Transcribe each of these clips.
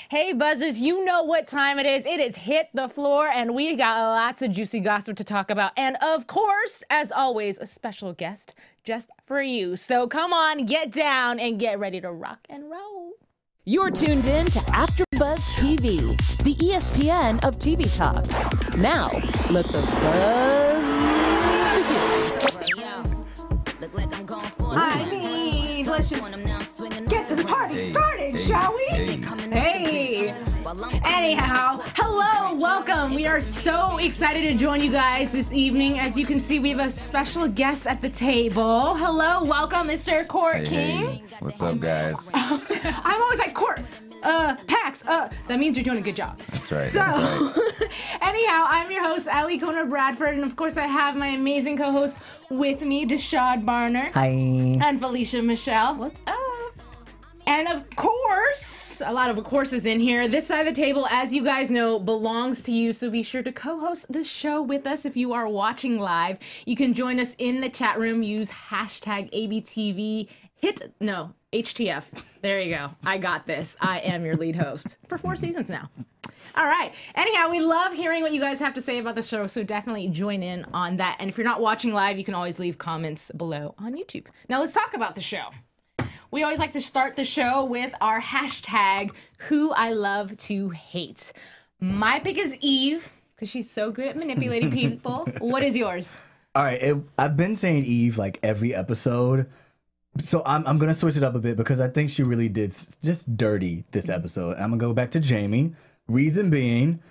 Hey buzzers, you know what time it is. It is hit the floor and we got lots of juicy gossip to talk about. And of course, as always, a special guest just for you. So come on, get down and get ready to rock and roll. You're tuned in to AfterBuzz TV, the ESPN of TV talk. Now, let the buzz begin. I mean, let's just get the party started, shall we? Hey. Anyhow, hello, welcome. We are so excited to join you guys this evening. As you can see, we have a special guest at the table. Hello, welcome, Mr. Cort King. Hey. What's up, guys? I'm always like, Cort, Pax, that means you're doing a good job. That's right. So, that's right. Anyhow, I'm your host, Ali Kona Bradford, and of course I have my amazing co-host with me, Deshad Barner. Hi. And Felicia Michelle. What's up? And of course, a lot of courses in here. This side of the table, as you guys know, belongs to you. So be sure to co-host this show with us if you are watching live. You can join us in the chat room. Use hashtag ABTV. HTF. There you go. I got this. I am your lead host for 4 seasons now. All right. Anyhow, we love hearing what you guys have to say about the show, so definitely join in on that. And if you're not watching live, you can always leave comments below on YouTube. Now let's talk about the show. We always like to start the show with our hashtag, Who I Love to Hate. My pick is Eve, because she's so good at manipulating people. What is yours? All right, I've been saying Eve like every episode, so I'm going to switch it up a bit because I think she really did just dirty this episode. I'm going to go back to Jamie. Reason being,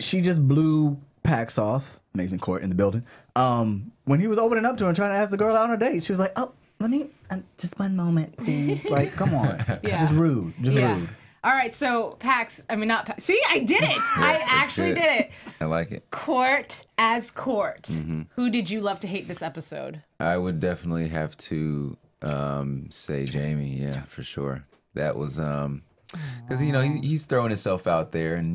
she just blew Pax off, amazing Cort in the building, when he was opening up to her and trying to ask the girl out on a date. She was like, oh, let me, just one moment, please. Like, come on. Yeah. Just rude. Just rude. All right, so not Pax. See, I did it. I actually did it. I like it. Cort as Cort. Who did you love to hate this episode? I would definitely have to say Jamie. Yeah, for sure. That was because he's throwing himself out there, and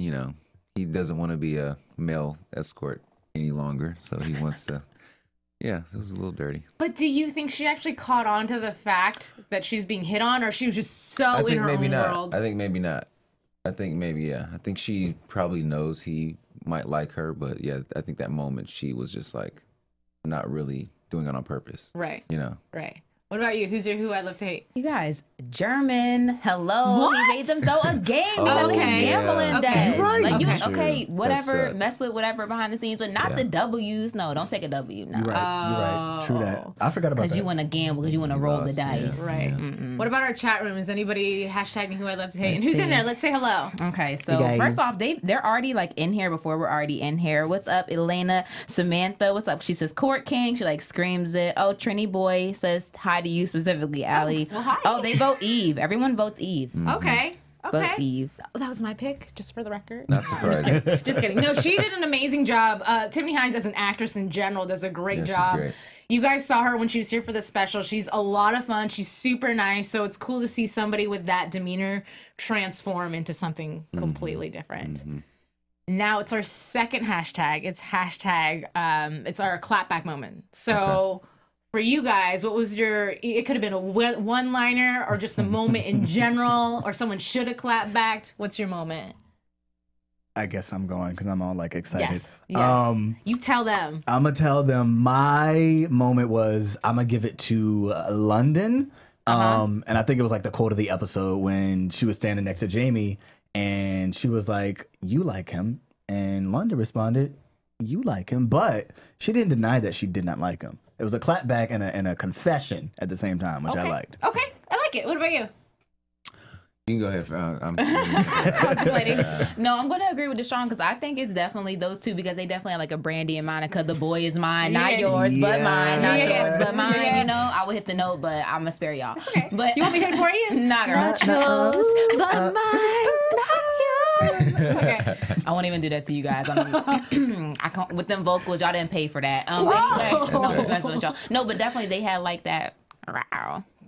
he doesn't want to be a male escort any longer, so he wants to. Yeah, it was a little dirty. But do you think she actually caught on to the fact that she was being hit on, or she was just so in her own world? I think maybe not. I think maybe, yeah. I think she probably knows he might like her, but yeah, I think that moment she was just like not really doing it on purpose. Right. Right. What about you? Who's your Who I Love to Hate? You guys, German. Hello. What? He made them throw a game because he was gambling. Okay. Right. Like whatever, That mess with whatever behind the scenes, but not the W's. No, don't take a W. No. You're right. True that. I forgot about that. Because you want to gamble, because you want to roll the dice. Yeah. Right. Yeah. What about our chat room? Is anybody hashtagging Who I Love to Hate? And who's in there? Let's say hello. Okay, so Hey, guys. first off, they're already like in here before we're already in here. What's up, Elena? Samantha, what's up? She says Cort King. She like screams it. Oh, Trini Boy says hi to you specifically, Allie. well, hi. Oh, they vote Eve. Everyone votes Eve. Okay. Votes Eve. That was my pick, just for the record. Not surprising. Just kidding. No, she did an amazing job. Tiffany Hines, as an actress in general, does a great Yeah, she's job. great. You guys saw her when she was here for the special. She's a lot of fun. She's super nice. So it's cool to see somebody with that demeanor transform into something completely different. Now it's our second hashtag. It's hashtag, it's our clapback moment. So for you guys, what was it could have been a one-liner or just the moment in general, or someone should have clapped back. What's your moment? I guess I'm going because I'm all like excited. Yes. You tell them. I'm going to tell them my moment was, I'm going to give it to London. And I think it was like the quote of the episode when she was standing next to Jamie and she was like, you like him. And London responded, you like him. But she didn't deny that she did not like him. It was a clapback and a confession at the same time, which I liked. Okay, I like it. What about you? You can go ahead. I'm Contemplating. No, I'm going to agree with Deshaun because I think it's definitely those two because they definitely have like a Brandy and Monica. The boy is mine, not yours, but mine. Not yours, but mine. Yeah. I would hit the note, but I'm going to spare y'all. It's okay. But You want me to hit it for you? Nah, girl. Not yours, but mine, not yours. Okay. I won't even do that to you guys. I mean, I can't, with them vocals, y'all didn't pay for that. Anyway, no, messing with y'all. No, but definitely they had like that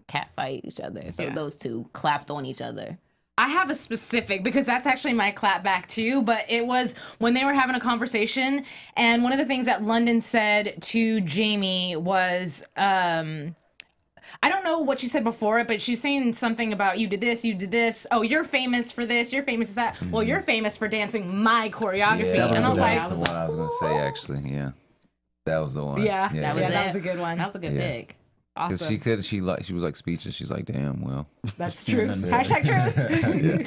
cat fight each other. So those two clapped on each other. I have a specific, because that's actually my clap back too, but it was when they were having a conversation, and one of the things that London said to Jamie was, I don't know what she said before it, but she's saying something about you did this. Oh, you're famous for this. You're famous for that. Well, you're famous for dancing my choreography. Yeah, And I was like, that's the one I was gonna say actually. Yeah, that was the one. Yeah, That was that was a good one. That was a good pick. Because Awesome. she was like speechless. She's like, damn, well. That's true. Hashtag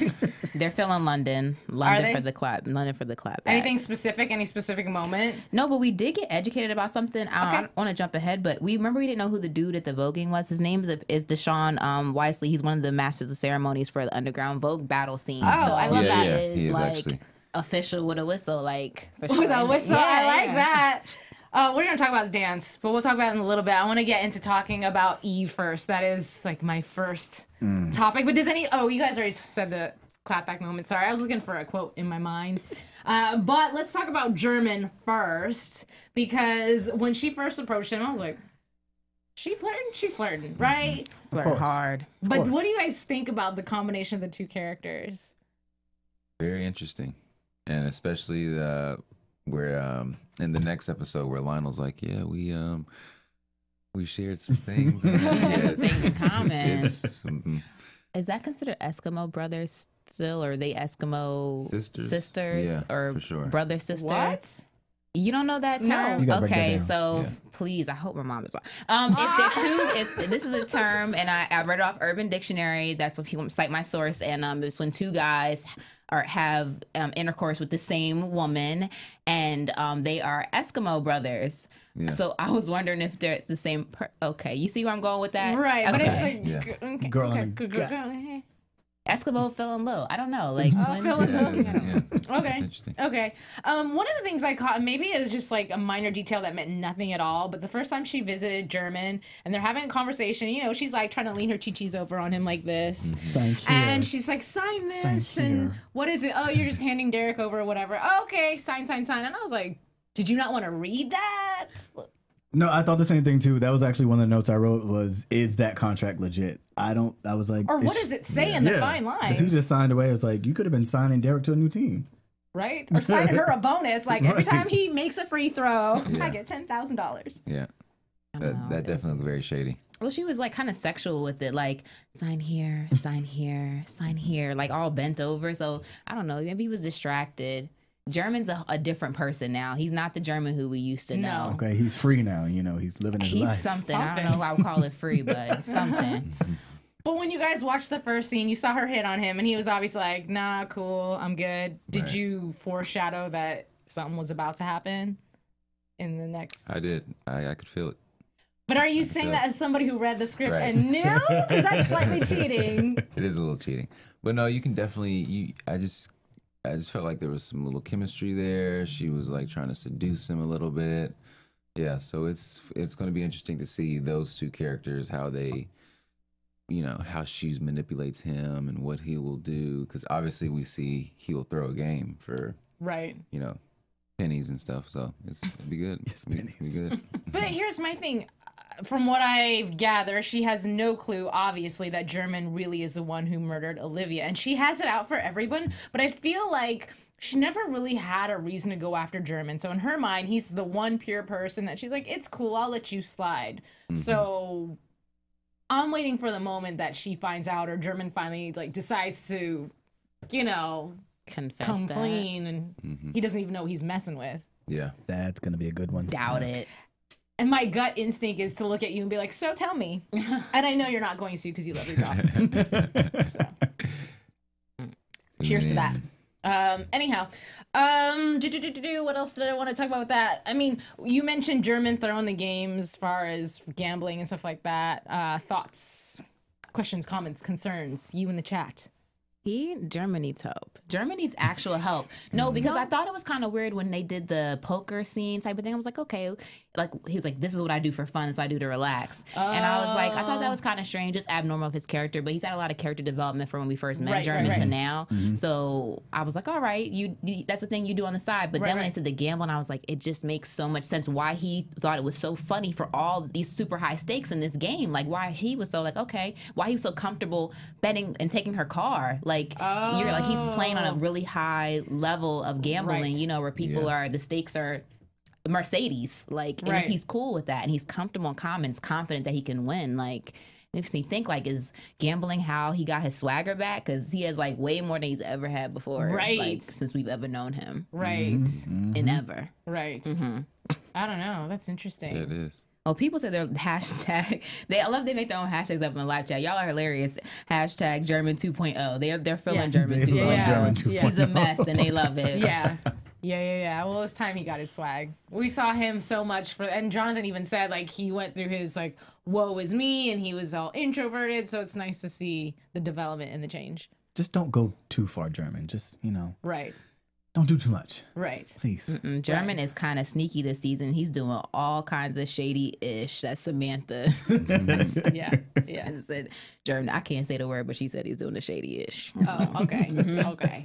true. They're filming London they? for the clap. London for the clap. Anything specific? Any specific moment? No, but we did get educated about something. I don't want to jump ahead, but we didn't know who the dude at the voguing was. His name is Deshaun Wisely. He's one of the masters of ceremonies for the underground Vogue battle scene. Oh, I love that. Is he like actually. official with a whistle, like for sure. With a whistle. Yeah, I like yeah. that. We're going to talk about the dance, but we'll talk about it in a little bit. I want to get into talking about Eve first. That is like my first topic. But does you guys already said the clapback moment. Sorry, I was looking for a quote in my mind. But let's talk about German first, because when she first approached him, I was like, she's flirting, right? Flirt hard. But what do you guys think about the combination of the two characters? Very interesting. And especially where in the next episode where Lionel's like, yeah, we shared some things. Some things in common. It's Is that considered Eskimo brothers still, or are they Eskimo sisters Yeah, or for sure. brother sister? What? You don't know that No. term? You gotta break that Okay, down. so Yeah. please, I hope my mom is wrong. If this is a term, and I read it off Urban Dictionary, that's what people cite my source, and it's when two guys have intercourse with the same woman, and they are Eskimo brothers. Yeah. So I was wondering if they're the same. Okay, you see where I'm going with that? Right, but it's Okay. like Yeah. Girl on a girl. Eskimo feeling low. I don't know. Like twins? feeling Yeah, low. it is, yeah. It's Okay. interesting. Okay. One of the things I caught, maybe it was just like a minor detail that meant nothing at all, but the first time she visited German and they're having a conversation, she's like trying to lean her chi-chis over on him like this. Thank you. And she's like, sign this. Sign And here. what is it? Oh, you're just handing Derek over or whatever. Oh, okay, sign. And I was like, did you not want to read that? No, I thought the same thing too. That was actually one of the notes I wrote was, is that contract legit? I was like, Or what does it say in the fine Because lines? he just signed away. It was like, you could have been signing Derek to a new team. Right? Or sign her a bonus. Like every Right. time he makes a free throw, I Yeah. get $10,000. Yeah. I don't know. That definitely looked very shady. Well, she was like kind of sexual with it, like sign here, sign here, sign here, like all bent over. So I don't know. Maybe he was distracted. German's a different person now. He's not the German who we used to know. Okay, he's free now. He's living his He's life. something. I don't know if I would call it free, but something. But when you guys watched the first scene, you saw her hit on him, and he was obviously like, nah, cool, I'm good. Did Right. you foreshadow that something was about to happen in the next? I did. I could feel it. But are you saying feel that as somebody who read the script Right. and knew? Because that's slightly cheating. It is a little cheating. But no, you can definitely I just felt like there was some little chemistry there. She was like trying to seduce him a little bit. Yeah, so it's going to be interesting to see those two characters, how they, how she manipulates him and what he will do. Because obviously we see he will throw a game for, Right. pennies and stuff. So it'll be good. It'll be good. But here's my thing. From what I've gathered, she has no clue, obviously, that German really is the one who murdered Olivia. And she has it out for everyone. But I feel like she never really had a reason to go after German. So in her mind, he's the one pure person that she's like, it's cool, I'll let you slide. Mm-hmm. So I'm waiting for the moment that she finds out or German finally decides to, Confess come that. clean. And he doesn't even know who he's messing with. Yeah. That's going to be a good one. Doubt it. And my gut instinct is to look at you and be like, so tell me. And I know you're not going to because you love your job. So, cheers to that. Anyhow, what else did I want to talk about with that? I mean, you mentioned German throwing the game as far as gambling and stuff like that. Thoughts, questions, comments, concerns, you in the chat. German needs help. German needs actual help. No, because I thought it was kind of weird when they did the poker scene type of thing. I was like, okay, like he was like, this is what I do for fun, so I do to relax. And I was like, I thought that was kind of strange, just abnormal of his character. But he's had a lot of character development from when we first met Right, German right, to right. now. So I was like, all right, you that's the thing you do on the side. But Right, then when right. they said the gambling, I was like, it just makes so much sense why he thought it was so funny for all these super high stakes in this game. Like why he was so like, okay, why he was so comfortable betting and taking her car. Like you're like he's playing on a really high level of gambling, Right. where people are the stakes are Mercedes, like and Right. he's cool with that and he's comfortable and calm and is confident that he can win. Like makes me think like, is gambling how he got his swagger back? Because he has like way more than he's ever had before, Right. Like since we've ever known him, Right. and ever. Right. I don't know. That's interesting. Yeah, it is. Oh, people say their hashtag. I love they make their own hashtags up in the live chat. Y'all are hilarious. Hashtag German 2.0. They're feeling German 2.0. Like German 2.0. He's a mess and they love it. Yeah. Well, it's time he got his swag. We saw him so much and Jonathan even said like he went through his like woe is me and he was all introverted. So it's nice to see the development and the change. Just don't go too far German. Just, Right. don't do too much. Right. Please. German is kind of sneaky this season. He's doing all kinds of shady-ish. That's Samantha. Yeah. I said, German, I can't say the word, but she said he's doing the shady-ish. Oh, okay. Okay.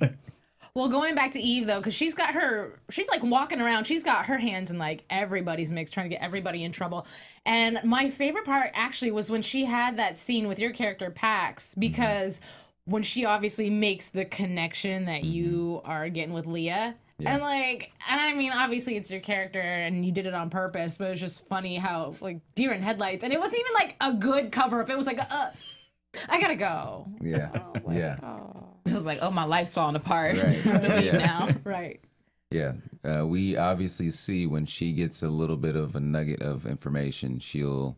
Well, going back to Eve, though, because she's like walking around. She's got her hands in like everybody's mix, trying to get everybody in trouble. And my favorite part actually was when she had that scene with your character, Pax, because when she obviously makes the connection that you are getting with Leah. Yeah. And I mean, obviously it's your character and you did it on purpose, but it was just funny how like deer in headlights. And it wasn't even like a good cover up. It was like, I gotta go. Yeah. Yeah. It was like, oh, my life's falling apart. Right. I have to leave now. Right. Yeah. We obviously see when she gets a little bit of a nugget of information, she'll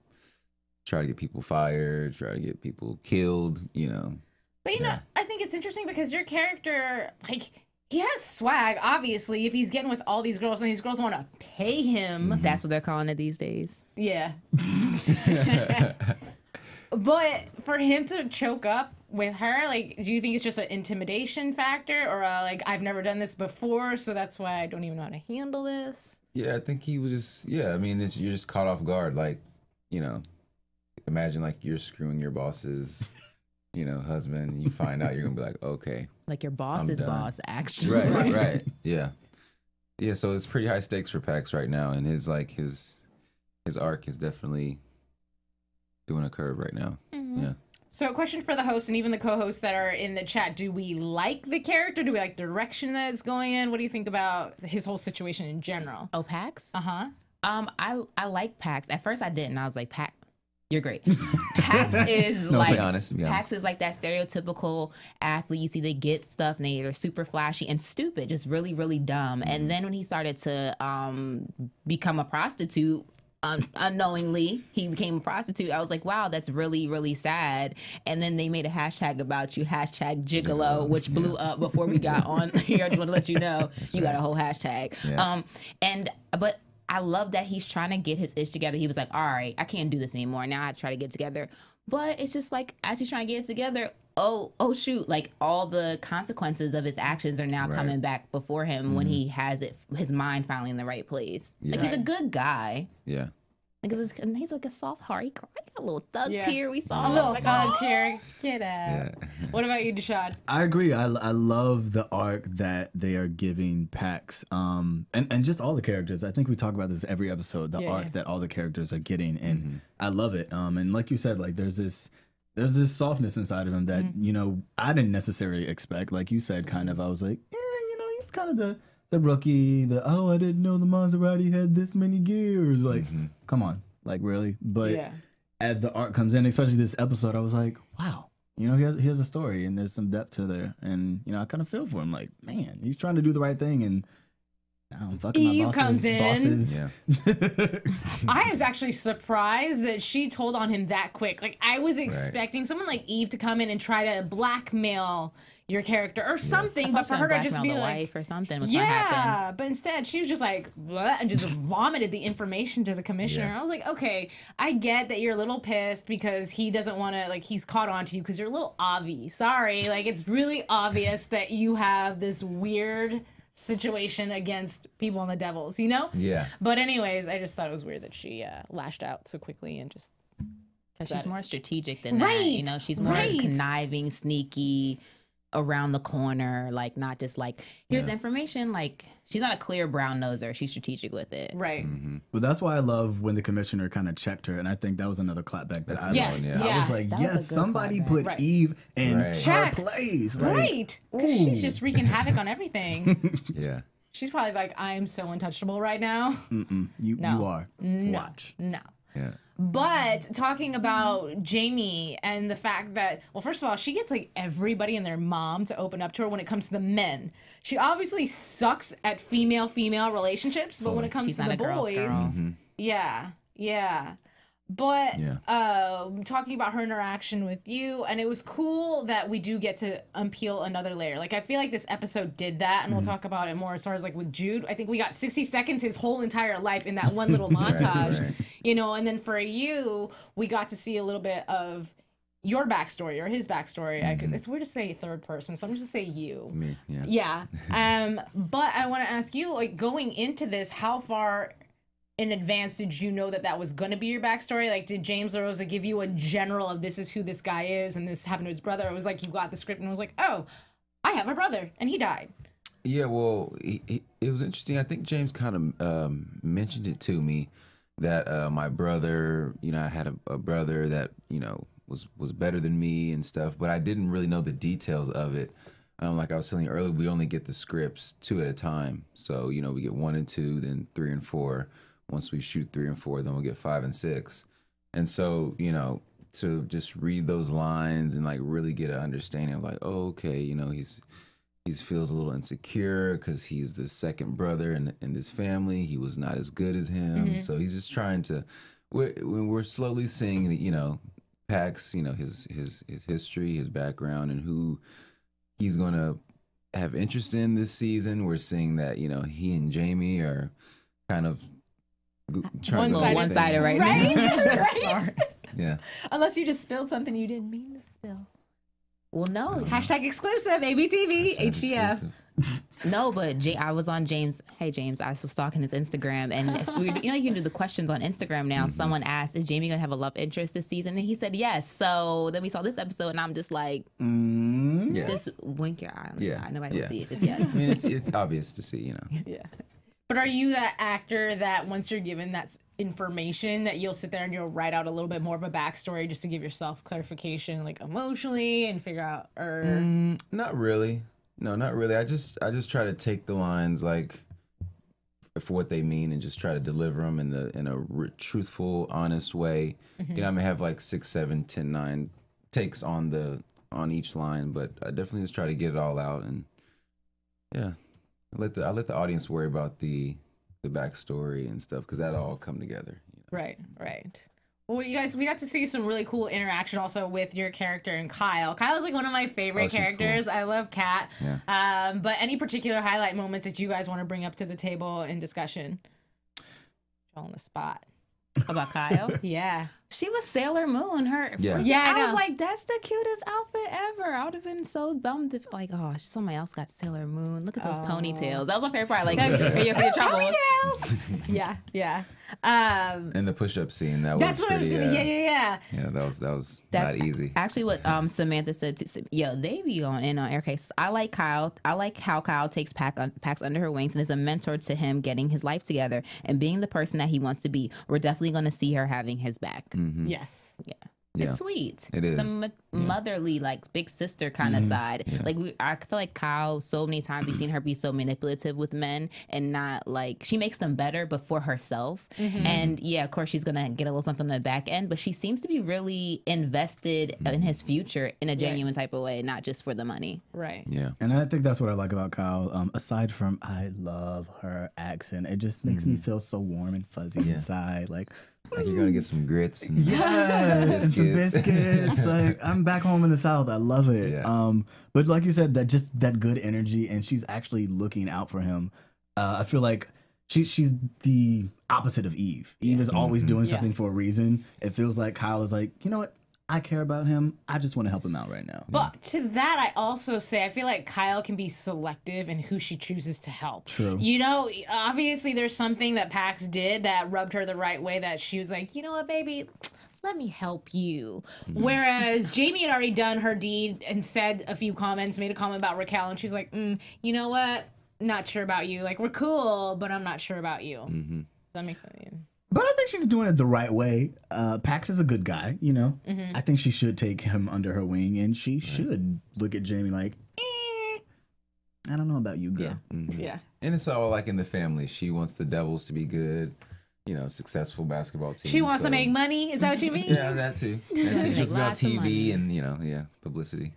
try to get people fired, try to get people killed, But I think it's interesting because your character, like, he has swag, obviously, if he's getting with all these girls and these girls want to pay him. That's what they're calling it these days. Yeah. But for him to choke up with her, like, do you think it's just an intimidation factor or like, I've never done this before, so that's why I don't even know how to handle this? Yeah, I think he was just, I mean, you're just caught off guard. Like, imagine like you're screwing your boss's, husband, and you find out you're going to be like, okay. Like your boss's boss, actually. Right. Yeah. Yeah, so it's pretty high stakes for Pax right now, and his arc is definitely doing a curve right now. Yeah. So a question for the host and even the co-hosts that are in the chat. Do we like the character? Do we like the direction that it's going in? What do you think about his whole situation in general? Oh, Pax? Uh-huh. I like Pax. At first I didn't. I was like, Pax, you're great. Pax is Be honest. Pax is like that stereotypical athlete. You see, they get stuff and they're super flashy and stupid, just really, really dumb. And then when he started to become a prostitute, unknowingly he became a prostitute. I was like, wow, that's really, really sad. And then they made a hashtag about you, hashtag gigolo, which blew up before we got on here. I just want to let you know you got a whole hashtag. But I love that he's trying to get his ish together. He was like, all right, I can't do this anymore. Now I have to try to get it together. But it's just like, as he's trying to get it together, oh shoot, like all the consequences of his actions are now coming back before him when he has his mind finally in the right place. Like, he's a good guy. Yeah. Like, and he's like a soft heart. He got a little thug tear we saw. A little like, thug tear. Get out. Yeah. What about you, Deshad? I agree. I love the arc that they are giving Pax, and just all the characters. I think we talk about this every episode. The arc that all the characters are getting, and I love it. And like you said, like there's this softness inside of him that I didn't necessarily expect. Like you said, kind of. I was like, he's kind of the rookie. I didn't know the Maserati had this many gears. Like, come on, like really. But as the arc comes in, especially this episode, I was like, wow. He has a story and there's some depth to there. And, I kind of feel for him. Like, man, he's trying to do the right thing. And I'm fucking my bosses. Yeah. I was actually surprised that she told on him that quick. Like, I was expecting someone like Eve to come in and try to blackmail your character or something, but for her to just be the like, wife or something was gonna happen. But instead she was just like, bleh, and just vomited the information to the commissioner. I was like, okay, I get that you're a little pissed because he doesn't want to, like, he's caught on to you because you're a little obvious. Sorry, like, it's really obvious that you have this weird situation against people and the devils, Yeah. But anyways, I just thought it was weird that she lashed out so quickly and just, because she's more strategic than that. She's more conniving, sneaky, around the corner, like, not just like, here's information. Like, she's not a clear brown noser. She's strategic with it. Right. But that's why I love when the commissioner kind of checked her, and I think that was another clapback that I was like, yes, somebody put Eve in her place. Right. Because she's just wreaking havoc on everything. Yeah. She's probably like, I am so untouchable right now. You are. No. Watch. No. Yeah. But talking about Jamie and the fact that, well, first of all, she gets like everybody and their mom to open up to her when it comes to the men. She obviously sucks at female-female relationships, but when it comes She's to not the a girl's boys, girl. yeah. But talking about her interaction with you, and it was cool that we do get to unpeel another layer. Like, I feel like this episode did that, and we'll talk about it more as far as like with Jude. I think we got 60 seconds, his whole entire life in that one little montage, right. you know, and then for you, we got to see a little bit of your backstory or his backstory. Because it's weird to say third person, so I'm just gonna say you. Me, yeah. But I want to ask you, like, going into this, how far in advance did you know that that was going to be your backstory? Like, did James LaRosa give you a general of this is who this guy is and this happened to his brother? Or it was like you got the script and was like, oh, I have a brother and he died. Yeah, well, it was interesting. I think James kind of mentioned it to me that my brother, you know, I had a brother that, you know, was better than me and stuff, but I didn't really know the details of it. Like I was telling you earlier, we only get the scripts 2 at a time. So, you know, we get 1 and 2, then 3 and 4. Once we shoot 3 and 4, then we'll get 5 and 6. And so, you know, to just read those lines and like really get an understanding of like, oh, okay, you know, he feels a little insecure because he's the second brother in this family. He was not as good as him. So he's just trying to, we're slowly seeing that, you know, Pax, you know, his history, his background, and who he's going to have interest in this season. We're seeing that, you know, he and Jamie are kind of trying to go one-sided right now. Right? Yeah. Unless you just spilled something you didn't mean to spill. Well, no. Hashtag exclusive, ABTV, HDF. Exclusive. No, but I was on James. Hey, James, I was stalking his Instagram, and you know you can do the questions on Instagram now. Someone asked, "Is Jamie gonna have a love interest this season?" And he said yes. So then we saw this episode, and I'm just like, Yeah. just wink your eye on the Yeah. side. Nobody will Yeah. see if it's yes. I mean, it's obvious to see, you know. Yeah. But are you that actor that once you're given that information that you'll sit there and you'll write out a little bit more of a backstory just to give yourself clarification, like emotionally, and figure out, or Not really. No, not really. I just try to take the lines like for what they mean and just try to deliver them in a truthful, honest way. You know, I may have like 6, 7, 10, 9 takes on each line, but I definitely just try to get it all out, and yeah, I let the audience worry about the backstory and stuff, because that'll all come together. You know? Right. Well, you guys, we got to see some really cool interaction also with your character and Kyle. Kyle's like one of my favorite she's characters. cool. I love Kat. Yeah. But any particular highlight moments that you guys want to bring up to the table in discussion? On the spot. About Kyle. Yeah. She was Sailor Moon. Yeah. Yeah, I I was know. like, that's the cutest outfit ever. I would have been so bummed if, like, oh, somebody else got Sailor Moon. Look at those ponytails. That was my favorite part. Like, for your trouble. Yeah. And the push-up scene, that was That's what I was pretty, gonna. Yeah. Yeah, that was That's not easy. Actually, what Samantha said too. Yo, they be going in on air case. I like Kyle. I like how Kyle takes Pax under her wings and is a mentor to him getting his life together and being the person that he wants to be. We're definitely going to see her having his back. Yes. Yeah. Yeah. It's sweet. It is. Some motherly, like big sister kind of side. Yeah. Like I feel like Kyle, so many times we've seen her be so manipulative with men and not like she makes them better, but for herself. And yeah, of course she's gonna get a little something on the back end, but she seems to be really invested in his future in a genuine type of way, not just for the money. Right. Yeah. And I think that's what I like about Kyle. Aside from I love her accent, it just makes me feel so warm and fuzzy inside. Like you're gonna get some grits and yes, the biscuits. Like I'm back home in the South. I love it. Yeah. But like you said, that good energy, and she's actually looking out for him. I feel like she's the opposite of Eve. Eve is always doing something for a reason. It feels like Kyle is like, you know what? I care about him. I just want to help him out right now. But to that, I also say I feel like Kyle can be selective in who she chooses to help. True. You know, obviously there's something that Pax did that rubbed her the right way, that she was like, you know what, baby, let me help you. Whereas Jamie had already done her deed and said a few comments, made a comment about Raquel, and she's like, you know what? Not sure about you. Like, we're cool, but I'm not sure about you. So that makes sense. But I think she's doing it the right way. Pax is a good guy, you know. I think she should take him under her wing, and she should look at Jamie like, I don't know about you, girl. Yeah. And it's all like in the family. She wants the devils to be good. successful basketball team. She wants to make money. Is that what you mean? Yeah, that too. It's just about lots of money. TV and publicity.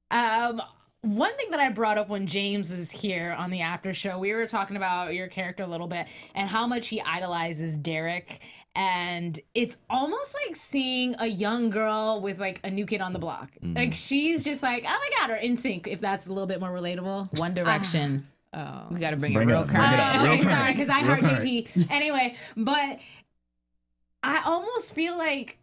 One thing that I brought up when James was here on the after show, we were talking about your character a little bit and how much he idolizes Derek. And it's almost like seeing a young girl with like a new kid on the block. Like she's just like, oh my God, or in sync, if that's a little bit more relatable. One Direction. We got to bring it Bring it real up, bring it current. up. Real Okay, current. sorry, because I Real heart current. JT. Anyway, but I almost feel like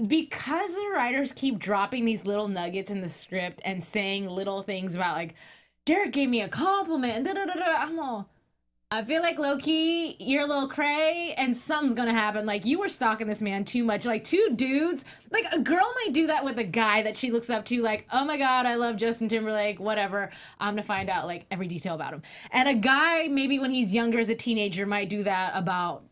because the writers keep dropping these little nuggets in the script and saying little things about like, Derek gave me a compliment and I'm all, I feel like low-key, you're a little cray and something's gonna happen. Like, you were stalking this man too much. Like, two dudes, like, a girl might do that with a guy that she looks up to, like, oh my God, I love Justin Timberlake, whatever. I'm gonna find out, like, every detail about him. And a guy, maybe when he's younger as a teenager, might do that about,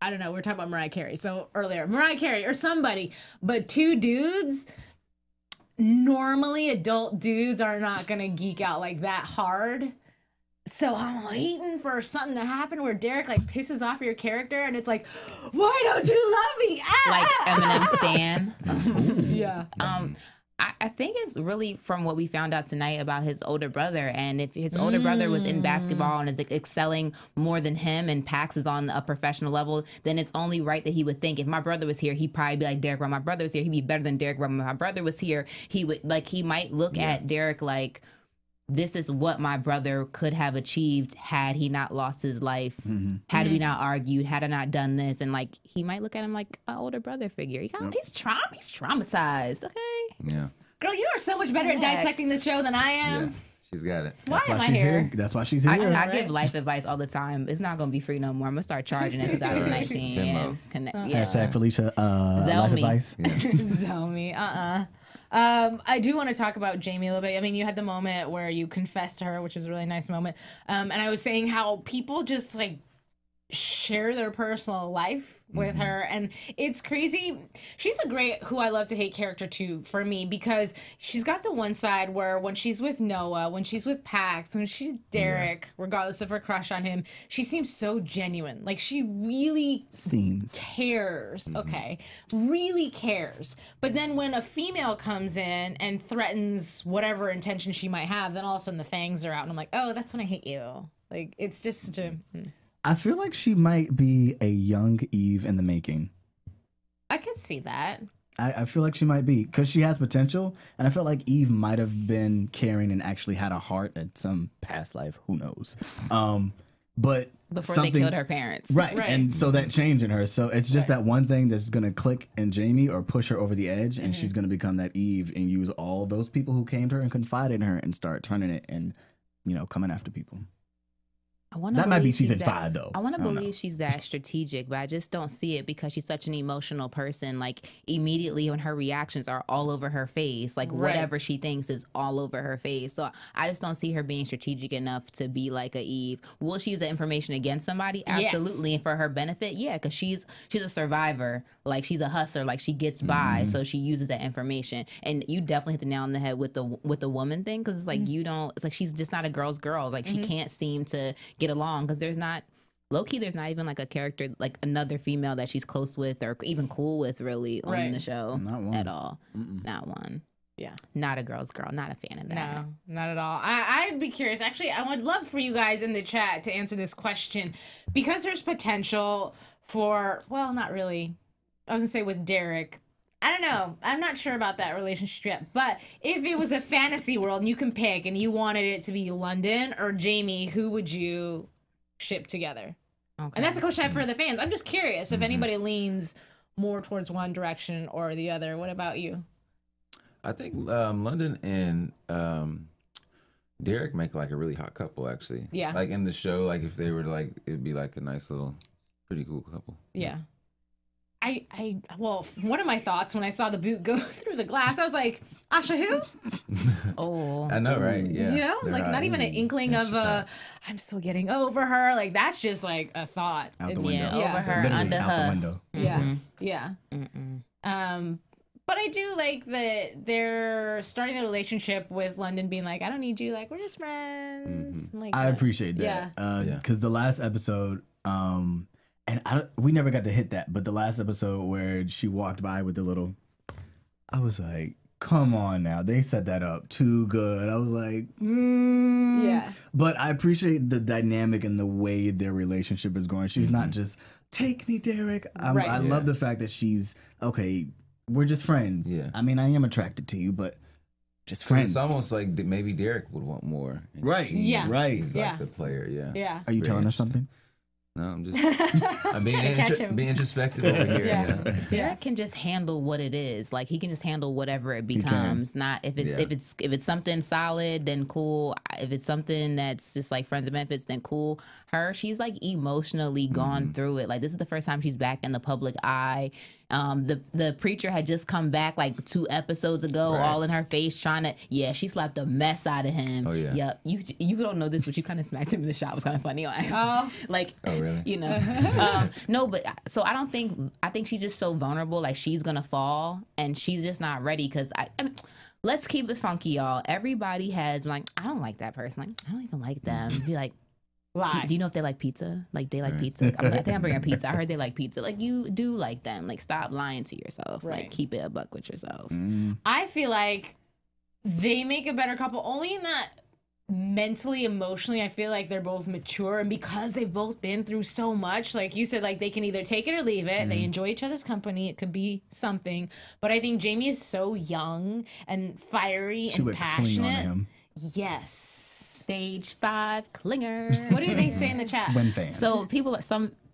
I don't know, we were talking about Mariah Carey, so earlier, Mariah Carey or somebody. But two dudes, normally adult dudes are not gonna geek out like that hard. So I'm waiting for something to happen where Derek like pisses off your character and it's like, why don't you love me? Like Eminem Stan. Yeah. I think it's really from what we found out tonight about his older brother. And if his older brother was in basketball and is excelling more than him and Pax is on a professional level, then it's only right that he would think if my brother was here, he'd probably be like Derek. When my brother was here, he'd be better than Derek. When my brother was here, he might look at Derek like, this is what my brother could have achieved had he not lost his life, had we not argued, had I not done this. And like, he might look at him like an older brother figure. He's traumatized. Okay. Yeah. Girl, you are so much better at dissecting this show than I am. Yeah. She's got it. Why That's am why I she's here? here. That's why she's here. I give life advice all the time. It's not going to be free no more. I'm going to start charging in 2019. Venmo. Hashtag Felicia life me. advice. Zomi, I do want to talk about Jamie a little bit. I mean, you had the moment where you confessed to her, which was a really nice moment. And I was saying how people just like share their personal life with her, and it's crazy. She's a great who I love to hate character too for me, because she's got the one side where when she's with Noah, when she's with Pax, when she's Derek, regardless of her crush on him, she seems so genuine. Like she really cares. Okay, really cares. But then when a female comes in and threatens whatever intention she might have, then all of a sudden the fangs are out, and I'm like, oh, that's when I hate you. Like it's just such a. I feel like she might be a young Eve in the making. I could see that. I feel like she might be, because she has potential, and I feel like Eve might have been caring and actually had a heart at some past life. Who knows? But Before they killed her parents. Right. And so that changed in her. So it's just that one thing that's going to click in Jamie or push her over the edge, and she's going to become that Eve and use all those people who came to her and confided in her and start turning it and, coming after people. That might be season 5, though. I want to believe she's that strategic, but I just don't see it because she's such an emotional person. Like, immediately when her reactions are all over her face, like, whatever she thinks is all over her face. So I just don't see her being strategic enough to be like a Eve. Will she use that information against somebody? Absolutely. Yes. And for her benefit, yeah, because she's a survivor. Like, she's a hustler. Like, she gets by, so she uses that information. And you definitely hit the nail on the head with the woman thing, because it's like, it's like she's just not a girl's girl. Like, she can't seem to get along, because there's not low-key, there's not even like a character, like another female that she's close with or even cool with really on the show. Not one. At all. Not one. Yeah. Not a girl's girl. Not a fan of that. No, not at all. I'd be curious. Actually, I would love for you guys in the chat to answer this question, because there's potential for, well, not really. I was gonna say with Derek, I don't know. I'm not sure about that relationship yet. But if it was a fantasy world and you can pick and you wanted it to be London or Jamie, who would you ship together? Okay. And that's a question I have for the fans. I'm just curious if anybody leans more towards one direction or the other. What about you? I think London and Derek make like a really hot couple, actually. Yeah. Like in the show, like if they were like, it'd be like a nice little, pretty cool couple. Yeah. Well, one of my thoughts when I saw the boot go through the glass, I was like, Asha who? Oh. I know, right? Yeah. You know, like not even an inkling of I'm still getting over her. Like that's just like a thought. Out the window. Over her, under out her. the window. Yeah. But I do like that they're starting the relationship with London being like, I don't need you. Like, we're just friends. Like I appreciate that. Yeah. Because the last episode, And we never got to hit that, but the last episode where she walked by with the little, I was like, come on now. They set that up too good. I was like, Yeah. But I appreciate the dynamic and the way their relationship is going. She's not just, take me, Derek. I love the fact that she's, okay, we're just friends. Yeah. I mean, I am attracted to you, but just friends. It's almost like maybe Derek would want more. And Right. Yeah. Right. He's like the player, yeah. Yeah. Are you Very telling us interesting. something? No, I'm just I'm being, Trying to catch him. being introspective over here. Yeah. Yeah. Derek can just handle what it is. Like he can just handle whatever it becomes. Not if it's something solid, then cool. If it's something that's just like friends and benefits, then cool. She's like emotionally gone through it. Like this is the first time she's back in the public eye. The preacher had just come back like 2 episodes ago, all in her face, trying to she slapped a mess out of him. Oh yeah. Yep. You don't know this, but you kind of smacked him in the shot. It was kind of funny. Like Oh really? you know. No, but so I think she's just so vulnerable. Like she's gonna fall, and she's just not ready. Because I mean, let's keep it funky, y'all. Everybody has like, I don't like that person. Like I don't even like them. Be like, do you know if they like pizza? Like they like pizza. I think I'm bringing pizza. I heard they like pizza. Like you do like them. Like stop lying to yourself. Right. Like keep it a buck with yourself. I feel like they make a better couple only in that mentally, emotionally, I feel like they're both mature, and because they've both been through so much, like you said, like they can either take it or leave it. They enjoy each other's company. It could be something, but I think Jamie is so young and fiery She and would cling on passionate. him. Yes. Stage 5 clinger. What do they say in the chat? Swim fan. So people,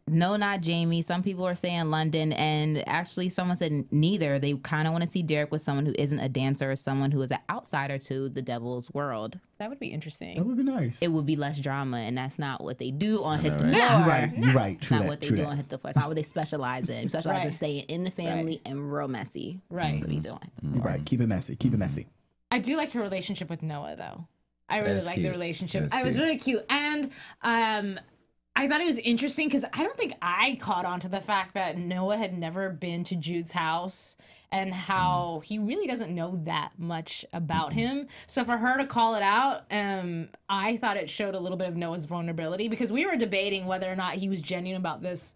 no, not Jamie. Some people are saying London, and actually someone said neither. They kind of want to see Derek with someone who isn't a dancer or someone who is an outsider to the devil's world. That would be interesting. That would be nice. It would be less drama, and that's not what they do on Hit the Floor. You're right. You're right. It's True not that. what they True do that. on Hit the Floor. It's not what they specialize in. They specialize in Right. staying in the family and real messy. Right. That's what we do on Hit the Floor. You're right. Keep it messy. Keep it messy. I do like her relationship with Noah, though. I really That's like cute. the relationship. That's I was cute. really cute. And I thought it was interesting because I don't think I caught on to the fact that Noah had never been to Jude's house and how he really doesn't know that much about him. So for her to call it out, I thought it showed a little bit of Noah's vulnerability, because we were debating whether or not he was genuine about this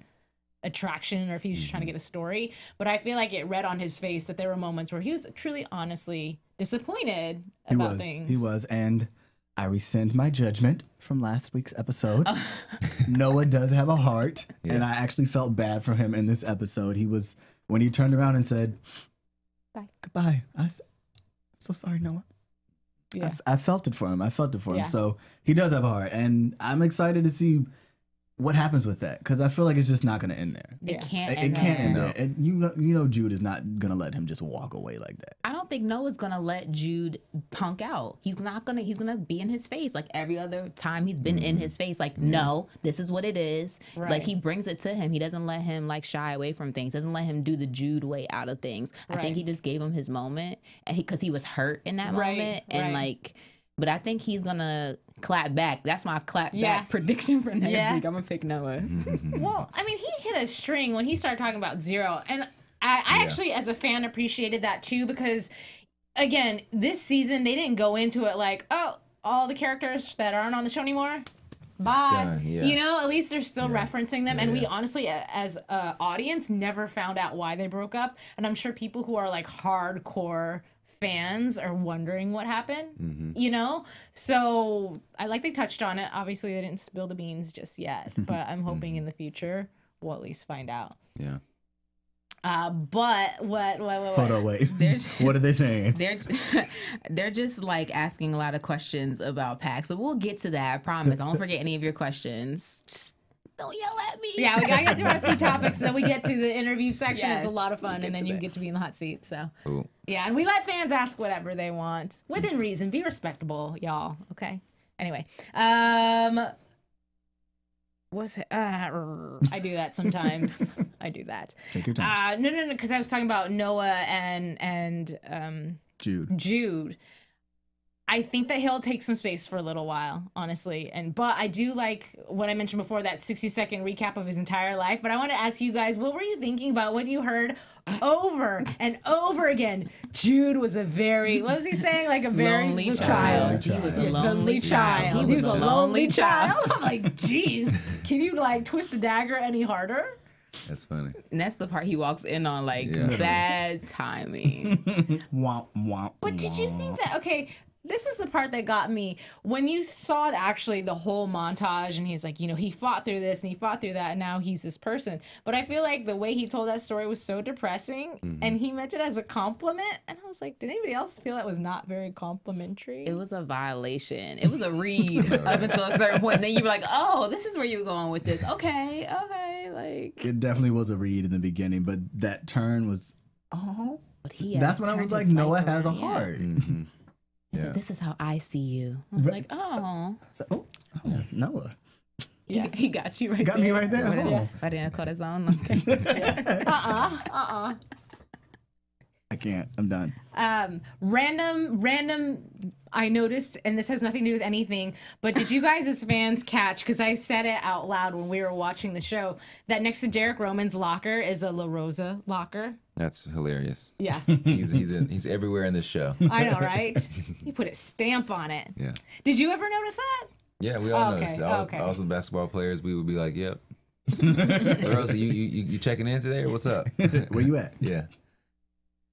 attraction or if he was just trying to get a story. But I feel like it read on his face that there were moments where he was truly, honestly disappointed about things. He was. And I rescind my judgment from last week's episode. Noah does have a heart, and I actually felt bad for him in this episode. He was, when he turned around and said, Bye. Goodbye. I said, I'm so sorry, Noah. Yeah. I felt it for him. I felt it for Yeah. him. So he does have a heart, and I'm excited to see what happens with that, because I feel like it's just not going to end there. Yeah. It can't It end can't end there. there. And you know Jude is not going to let him just walk away like that. I don't think Noah's gonna let Jude punk out. He's gonna be in his face like every other time he's been in his face. Like, no, this is what it is. Right. Like he brings it to him. He doesn't let him like shy away from things. Doesn't let him do the Jude way out of things. I Right. think he just gave him his moment, and because he was hurt in that Right, moment, and right. like, but I think he's gonna clap back. That's my clap Yeah. back prediction for next Yeah. week. I'm gonna pick Noah. Well, I mean, he hit a string when he started talking about Zero. And I actually, as a fan, appreciated that too, because, again, this season, they didn't go into it like, oh, all the characters that aren't on the show anymore, bye. Done, yeah. You know, at least they're still Yeah. referencing them. Yeah, And we yeah. honestly, as an audience, never found out why they broke up. And I'm sure people who are like hardcore fans are wondering what happened, you know? So I like they touched on it. Obviously, they didn't spill the beans just yet, but I'm hoping in the future we'll at least find out. Yeah. But what? Hold on, wait. There's What are they saying? They're just like asking a lot of questions about Pac. So we'll get to that. I promise. I won't forget any of your questions. Just don't yell at me. Yeah, we gotta get through our 3 topics, and then we get to the interview section. Yes, It's a lot of fun, we'll and get then to you that. get to be in the hot seat. So Ooh. yeah, and we let fans ask whatever they want within reason. Be respectable, y'all. Okay. Anyway, what's it? I do that sometimes. I do that. Take your time. No, because I was talking about Noah and Jude. Jude. I think that he'll take some space for a little while, honestly. But I do like what I mentioned before, that 60-second recap of his entire life. But I want to ask you guys, what were you thinking about when you heard over and over again, Jude was a very, what was he saying? Like a very lonely child. He was a lonely child. He was a lonely child. I'm like, geez, can you like twist a dagger any harder? That's funny. And that's the part he walks in on, like, bad timing. Womp, womp, But did you think that, okay, this is the part that got me. When you saw actually the whole montage and he's like, you know, he fought through this and he fought through that and now he's this person. But I feel like the way he told that story was so depressing and he meant it as a compliment. And I was like, did anybody else feel that was not very complimentary? It was a violation. It was a read up until a certain point. And then you were like, oh, this is where you were going with this. Okay. Like, it definitely was a read in the beginning, but that turn was, oh. But he That's when I was like, Noah has a heart. He said, this is how I see you. I was like, oh. So, oh, Noah. Yeah. He got you right Got there. me right there. Oh. I didn't call his own. Okay. I can't. I'm done. Random, I noticed, and this has nothing to do with anything, but did you guys as fans catch, because I said it out loud when we were watching the show, that next to Derek Roman's locker is a La Rosa locker? That's hilarious. Yeah. He's everywhere in this show. I know, right? He put a stamp on it. Yeah. Did you ever notice that? Yeah, we all Okay, noticed. okay. All the basketball players, we would be like, "Yep." Rosa, you checking in today, or what's up? Where you at? Yeah.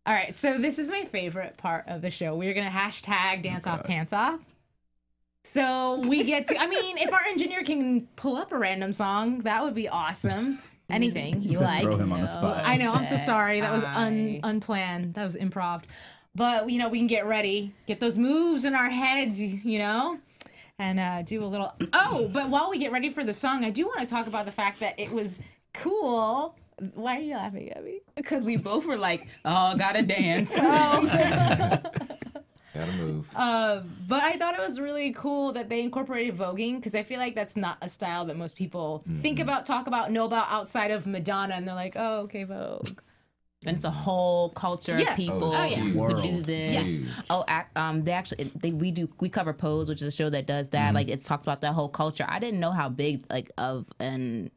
All right, so this is my favorite part of the show. We're going to hashtag dance off pants off. So we get to, I mean, if our engineer can pull up a random song, that would be awesome. Anything you like. Throw him on the spot. I know, I'm so sorry. That was unplanned. That was improv. But, you know, we can get ready, get those moves in our heads, you know, and do a little. Oh, but while we get ready for the song, I do want to talk about the fact that it was cool. Why are you laughing at me? Because we both were like, oh, gotta dance. Gotta move. But I thought it was really cool that they incorporated voguing, because I feel like that's not a style that most people think about, talk about, know about outside of Madonna, and they're like, oh, okay, Vogue. And it's a whole culture of people who do this. Yes. Oh, we cover Pose, which is a show that does that. Like, it talks about that whole culture. I didn't know how big of an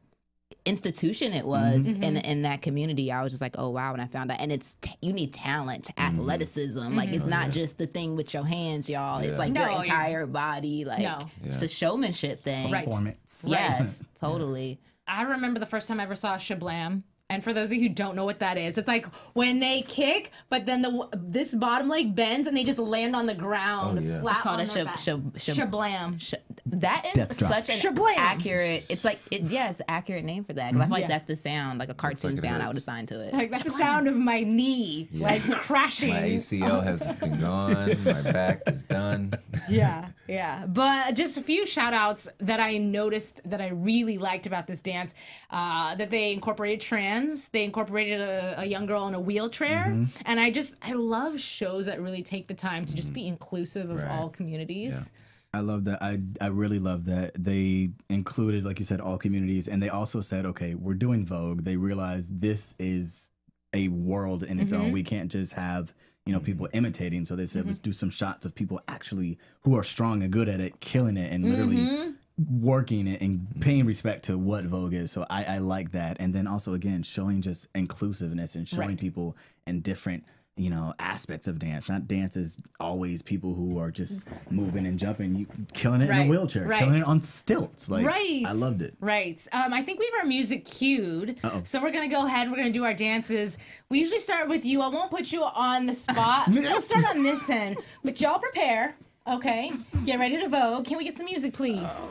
institution it was in that community. I was just like, oh wow, when I found out. And it's you need talent, athleticism. Like, it's not just the thing with your hands, y'all. It's like your entire body. Like, it's a showmanship thing. Performance. Yes, totally. I remember the first time I ever saw Shablam. And for those of you who don't know what that is, it's like when they kick, but then this bottom leg bends and they just land on the ground flat. It's called on a their back. Shablam. That is such an Shablam. accurate. It's like it's an accurate name for that. 'Cause I feel like that's the sound, like a cartoon sound I would assign to it. Like, that's the sound of my knee, like crashing. My ACL has been gone. My back is done. Yeah. But just a few shout outs that I noticed that I really liked about this dance, that they incorporated trans. They incorporated a young girl in a wheelchair. And I love shows that really take the time to just be inclusive of all communities. I love that. I really love that they included, like you said, all communities. And they also said, okay, we're doing Vogue. They realized this is a world in its own. We can't just have, you know, people imitating. So they said, let's do some shots of people actually who are strong and good at it, killing it, and literally working it and paying respect to what Vogue is. So I like that. And then also, again, showing just inclusiveness and showing people in different, you know, aspects of dance. Not dance is always people who are just moving and jumping. You killing it in a wheelchair, killing it on stilts. Like, I loved it. I think we have our music cued. So we're going to go ahead and we're going to do our dances. We usually start with you. I won't put you on the spot. We'll start on this end. But y'all prepare. Okay. Get ready to Vogue. Can we get some music, please?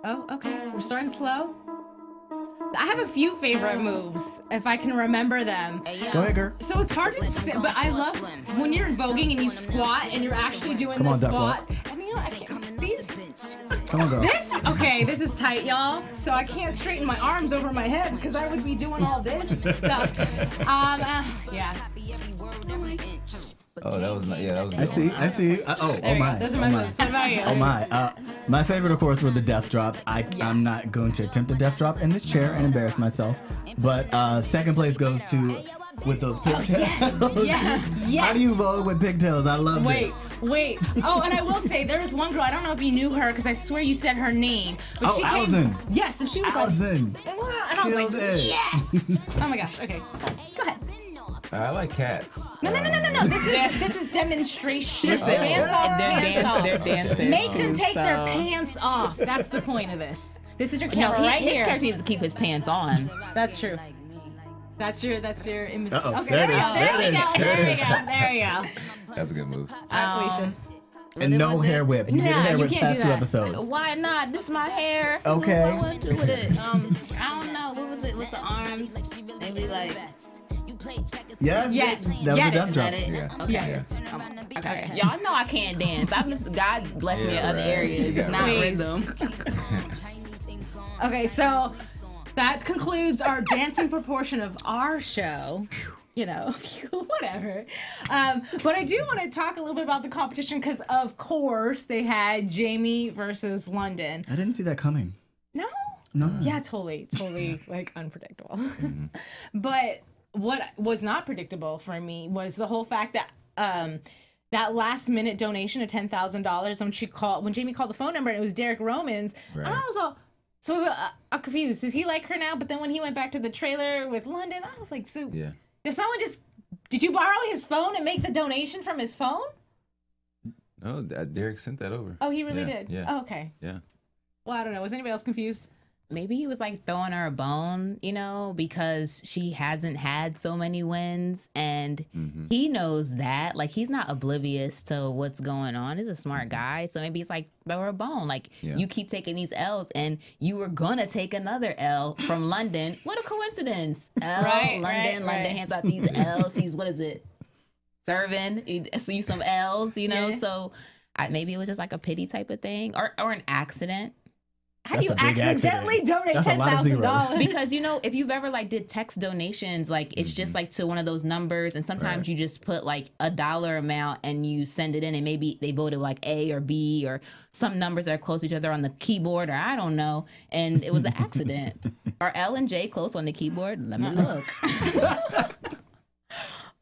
Oh, okay. We're starting slow. I have a few favorite moves, if I can remember them. Go ahead, girl. So it's hard to say, but I love when you're voguing and you squat and you're actually doing the squat. And you know, I can't, these. Come on, girl. This is tight, y'all. So I can't straighten my arms over my head because I would be doing all this stuff. Yeah. Oh, that was that was. I see. Oh my. Those are my moves. What about you? Oh my. My favorite, of course, were the death drops. I'm not going to attempt a death drop in this chair and embarrass myself. But second place goes to with those pigtails. Yes. How do you vogue with pigtails? I love it. Wait. Oh, and I will say, there was one girl, I don't know if you knew her, because I swear you said her name. But she Allison. Yes, and she was Allison. like, and I was like, Killed it. yes. Oh my gosh. Okay, sorry. Go ahead. I like cats. No. This is demonstration. Listen, Dance off, they're pants off. they're dancers. Make them too, take their so- pants off. That's the point of this. This is your No, camera right his here. character needs to keep his pants on. That's true. That's your image. Uh-oh, Okay, there it is, there we there it go. is. There we go. That's a good move. Felicia. And no hair whip. You get a hair you whip can't past do 2 that. episodes. Why not? This is my hair. Okay. What do with it? I don't know. What was it with the arms? They be like, Yes. Yes. That was Get a it. death is drop. that it? Yeah. Okay. Yeah. Okay. Y'all know I can't dance. God bless me in Yeah, other right. areas. It's not Please. rhythm. Okay, so that concludes our dancing proportion of our show. You know, whatever. But I do want to talk a little bit about the competition because, of course, they had Jamie versus London. I didn't see that coming. No? No. Yeah, totally, like unpredictable. But what was not predictable for me was the whole fact that that last minute donation of $10,000 when Jamie called the phone number and it was Derek Romans, Right. and I was all I'm confused. Is he like her now? But then when he went back to the trailer with London, I was like, so Yeah. did you borrow his phone and make the donation from his phone? No, Derek sent that over. Oh, he really Yeah, did. yeah. Oh, okay. Yeah. Well, I don't know. Was anybody else confused? Maybe he was like throwing her a bone, you know, because she hasn't had so many wins and he knows that. Like, he's not oblivious to what's going on. He's a smart guy. So maybe it's like, throw her a bone. Like, Yeah. you keep taking these L's and you were going to take another L from London. What a coincidence. L, Right, London, right. London hands out these L's. He's, what is it? Serving. So you some L's, you know? Yeah. So maybe it was just like a pity type of thing or an accident. How do That's you a big accidentally accident. donate That's a lot of $10,000? zeros. Because, you know, if you've ever like did text donations, like it's just like to one of those numbers and sometimes Right. you just put like a dollar amount and you send it in and maybe they voted like A or B or some numbers that are close to each other on the keyboard or I don't know. And it was an accident. Are L and J close on the keyboard? Let me look.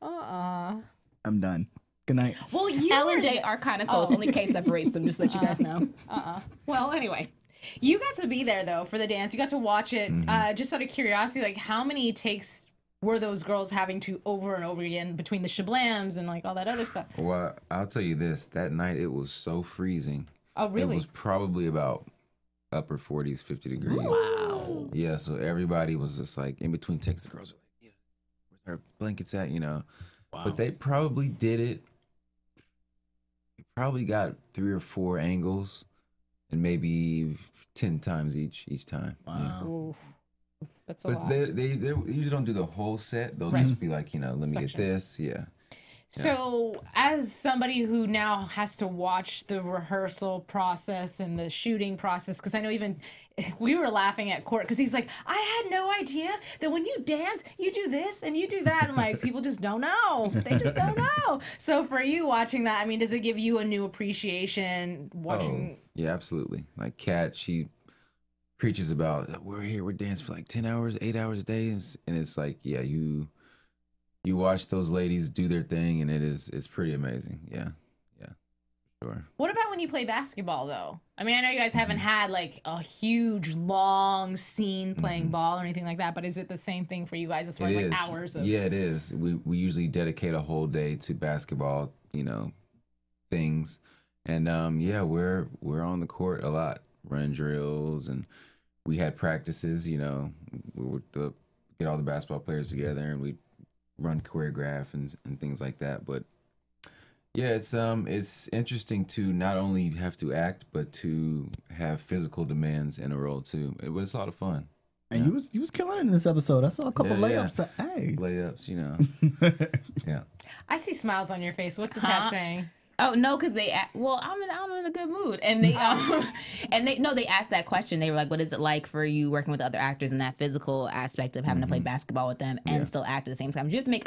I'm done. Good night. Well, you L were- and J are kind of close. Only K separates them, just to let you guys know. Well, anyway, you got to be there though for the dance. You got to watch it. Just out of curiosity, like how many takes were those girls having to over and over again between the shablams and like all that other stuff? Well, I'll tell you this. That night it was so freezing. Oh, really? It was probably about upper 40s, 50 degrees. Wow. Yeah, so everybody was just like in between takes. The girls were like, yeah, where's our blankets at, you know? But they probably did it. They probably got 3 or 4 angles and maybe 10 times each time. Yeah. Ooh, that's a But lot. they usually don't do the whole set. They'll just be like, you know, let me get Section. this. Yeah. So, as somebody who now has to watch the rehearsal process and the shooting process, because I know even we were laughing at Cort because he's like, I had no idea that when you dance, you do this and you do that. I'm like, people just don't know. They just don't know. So, for you watching that, I mean, does it give you a new appreciation watching? Oh, yeah, absolutely. Like Kat, she preaches about we're dancing for like 10 hours, 8 hours a day, and it's like, yeah, you watch those ladies do their thing, and it's pretty amazing. Yeah, sure. What about when you play basketball, though? I mean, I know you guys haven't had like a huge, long scene playing ball or anything like that, but is it the same thing for you guys as far as like hours of? Yeah, it is. We usually dedicate a whole day to basketball, you know, things, and yeah, we're on the court a lot, running drills, and we had practices. You know, we would get all the basketball players together, and we run choreograph and things like that. But yeah, it's interesting to not only have to act, but to have physical demands in a role too. But it's a lot of fun. And you was killing it in this episode. I saw a couple Yeah, layups. Hey. Layups, you know. Yeah. I see smiles on your face. What's the chat Huh? saying? Oh no, because I'm in a good mood, and they they asked that question. They were like, "What is it like for you working with other actors in that physical aspect of having to play basketball with them and still act at the same time? You have to make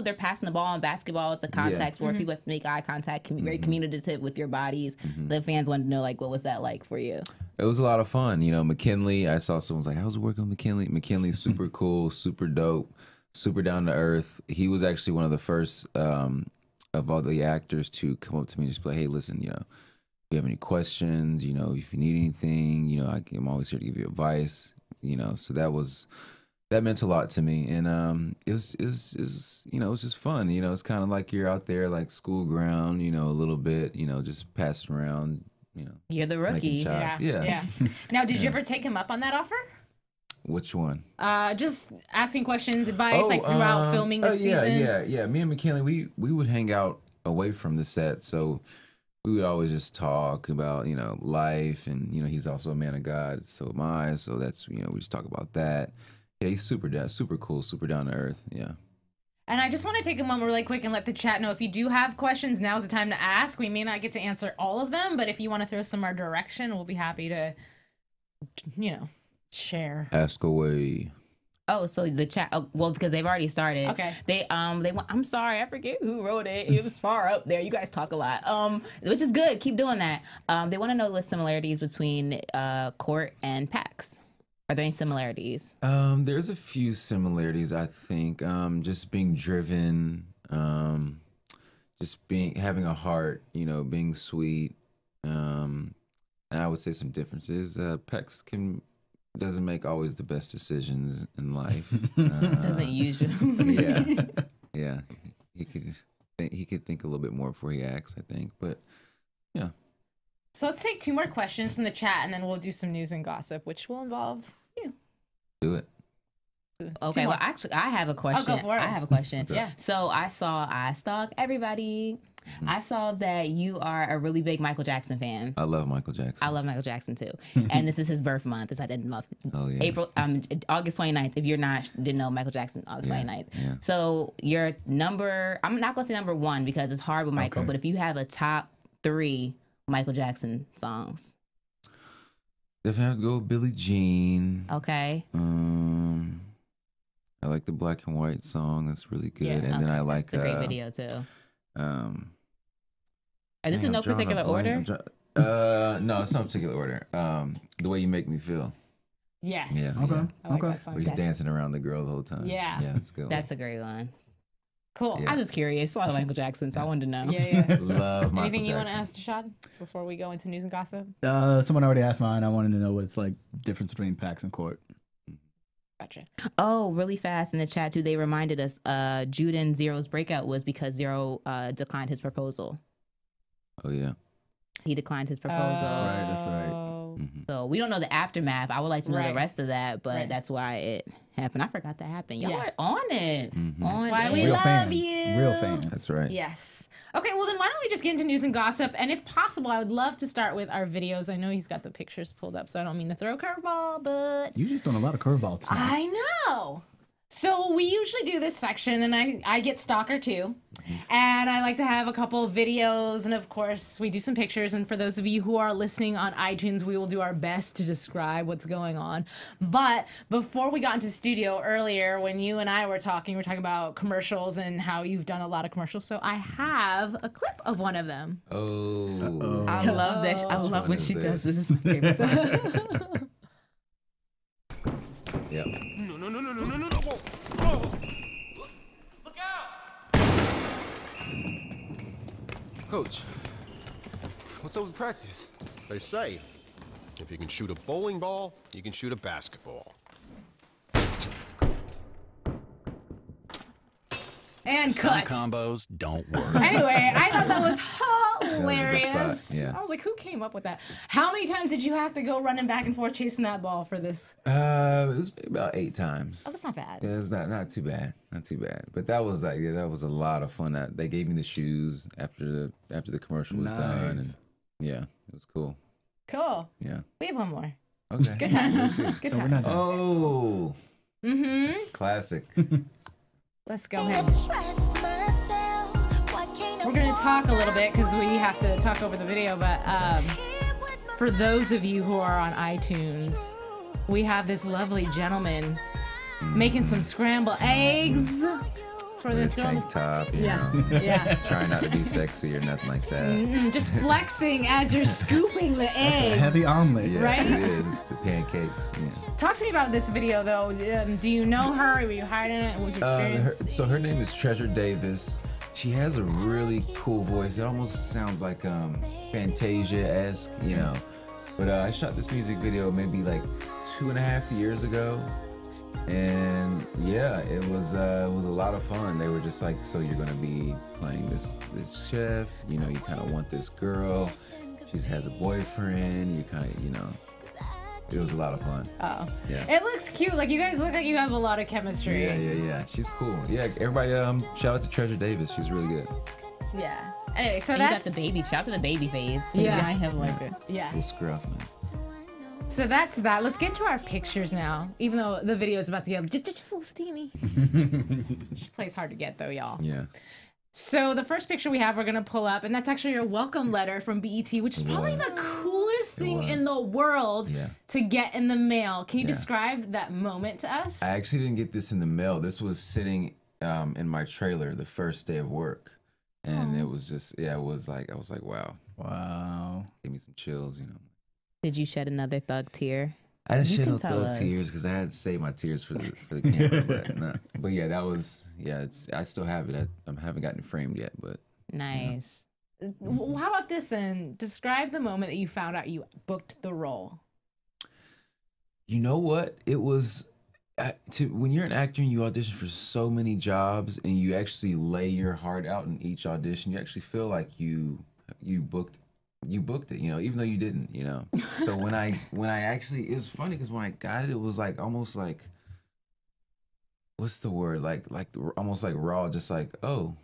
they're passing the ball in basketball. It's a contact sport. People have to make eye contact, very communicative with your bodies. The fans wanted to know like, what was that like for you? It was a lot of fun. You know, McKinley, I saw someone's like, how's it working with McKinley? McKinley's super cool, super dope. super down to earth. He was actually one of the first of all the actors to come up to me and just be like, hey, listen, you know, if you have any questions, you know, if you need anything, you know, I'm always here to give you advice, you know. So that meant a lot to me, and it was you know, it was just fun. You know, it's kind of like you're out there like school ground, you know, a little bit, you know, just passing around, you know. You're the rookie. Yeah. Now, did you ever take him up on that offer? Which one? Just asking questions, advice, like throughout filming the season. Yeah. Me and McKinley, we would hang out away from the set, so we would always just talk about, you know, life, and you know, he's also a man of God, so am I. So that's, you know, we just talk about that. Yeah, he's super cool, super down to earth. Yeah. And I just want to take a moment really quick and let the chat know if you do have questions, now's the time to ask. We may not get to answer all of them, but if you want to throw some our direction, we'll be happy to, you know, share. Ask away. Oh, so the chat. Oh, well, because they've already started. Okay. They want. I'm sorry, I forget who wrote it. It was far up there. You guys talk a lot. Which is good. Keep doing that. They want to know the similarities between Cort and Pax. Are there any similarities? There's a few similarities, I think. Just being driven, just having a heart, you know, being sweet. And I would say some differences. Pex doesn't make always the best decisions in life. Doesn't usually. Yeah. He could think a little bit more before he acts, I think. But yeah. So let's take 2 more questions from the chat, and then we'll do some news and gossip, which will involve you. Do it. Okay, well, actually, I have a question. I'll go for it. I have a question. Yeah. So I stalk everybody. I saw that you are a really big Michael Jackson fan. I love Michael Jackson. I love Michael Jackson too. And this is his birth month. It's like month. Oh, yeah. August 29th. If you're didn't know Michael Jackson, August 29th. Yeah. So your number, I'm not going to say number 1 because it's hard with Michael, but if you have a top 3 Michael Jackson songs. Definitely have to go with Billie Jean. Okay. I like the Black and White song. That's really good. Yeah, and then I like the great video too. Are this in no drawing particular a blank. order? No, it's not particular order. The Way You Make Me Feel. Yes. Yeah. Okay. I like that song. Where he's dancing around the girl the whole time. Yeah. Yeah, that's good. That's a great one. Cool. I'm just curious. A lot of Michael Jackson, so I wanted to know. Yeah. Love Michael Anything you Jackson. want to ask Tashad before we go into news and gossip? Someone already asked mine. I wanted to know what it's like, difference between Pax and Cort. Gotcha. Oh, really fast in the chat too. They reminded us Jude and Zero's breakout was because Zero declined his proposal. Oh yeah. He declined his proposal. That's right. So we don't know the aftermath. I would like to know the Right. rest of that, but Right. that's why it happened. I forgot that happened. Y'all Yeah. are on it. That's why we Real love fans. you. Real fans. That's right. Yes. Okay, well then why don't we just get into news and gossip? And if possible, I would love to start with our videos. I know he's got the pictures pulled up, so I don't mean to throw a curveball, but You just doing a lot of curveballs tonight. I know. So we usually do this section, and I get stalker too. And I like to have a couple of videos, and of course we do some pictures. And for those of you who are listening on iTunes, we will do our best to describe what's going on. But before we got into studio earlier, when you and I were talking about commercials and how you've done a lot of commercials. So I have a clip of one of them. Oh. I love that. I love when she does this. This is my favorite part. Yep. No. Look out! Coach, what's up with practice? They say, if you can shoot a bowling ball, you can shoot a basketball. And Some cut. combos don't work. Anyway, I thought that was good hilarious. spot, yeah. I was like, who came up with that? How many times did you have to go running back and forth chasing that ball for this? It was about 8 times. Oh, that's not bad. Yeah, it's not too bad. Not too bad. But that was that was a lot of fun. That they gave me the shoes after the commercial was done, and yeah, it was cool. Cool. Yeah. We have one more. Okay. Good times. Good we're times. not done. Oh. Mm-hmm. It's classic. Let's go ahead. We're going to talk a little bit because we have to talk over the video, but for those of you who are on iTunes, we have this lovely gentleman making some scrambled eggs for With this a girl. tank top, you Yeah, know. yeah. Trying not to be sexy or nothing like that. Just flexing as you're scooping the It's a eggs. heavy omelet. Yeah, Right? it is. The pancakes. Yeah. Talk to me about this video, though. Do you know her? Were you hiding it? What was your experience? So her name is Treasure Davis. She has a really cool voice. It almost sounds like Fantasia-esque, you know. But I shot this music video maybe like 2.5 years ago. And yeah, it was a lot of fun. They were just like, so you're gonna be playing this chef, you know, you kind of want this girl. She has a boyfriend. You kind of, you know, it was a lot of fun. Oh, Yeah. it looks cute. Like you guys look like you have a lot of chemistry. Yeah. She's cool. Yeah, everybody, shout out to Treasure Davis. She's really good. Yeah. Anyway, so And you got that's the baby. Shout out to the baby phase. Yeah. I have like a. yeah. Little scruff, man. So that's that. Let's get into our pictures now. Even though the video is about to get just a little steamy. She plays hard to get though, y'all. Yeah. So the first picture we have, we're gonna pull up, and that's actually your welcome letter from BET, which is probably the coolest thing in the world to get in the mail. Can you describe that moment to us? I actually didn't get this in the mail. This was sitting in my trailer the first day of work. And it was just, it was like, I was like, wow. Wow. Gave me some chills, you know. Did you shed another thug tear? I didn't shed can no tell thug us. tears because I had to save my tears for the camera. But, no. But yeah, that was, I still have it. I haven't gotten it framed yet, but. Nice. How about this then? Describe the moment that you found out you booked the role. You know what? It was when you're an actor and you audition for so many jobs and you actually lay your heart out in each audition, you actually feel like you booked it, you know, even though you didn't, you know. So when I actually, it was funny because when I got it, it was like almost like, what's the word? Like almost like raw, just like, oh,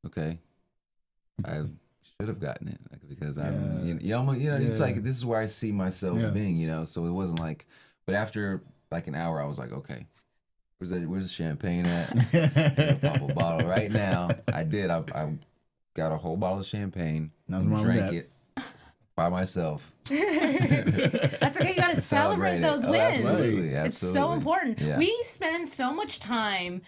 okay, I should have gotten it, like, because I'm, you know, it's like, this is where I see myself being, you know. So it wasn't like, but after like an hour, I was like, okay, where's the champagne at? Pop a bottle right now. I did. I got a whole bottle of champagne and drank it by myself. That's okay. You got to celebrate those wins. Absolutely. It's so important. Yeah. We spend so much time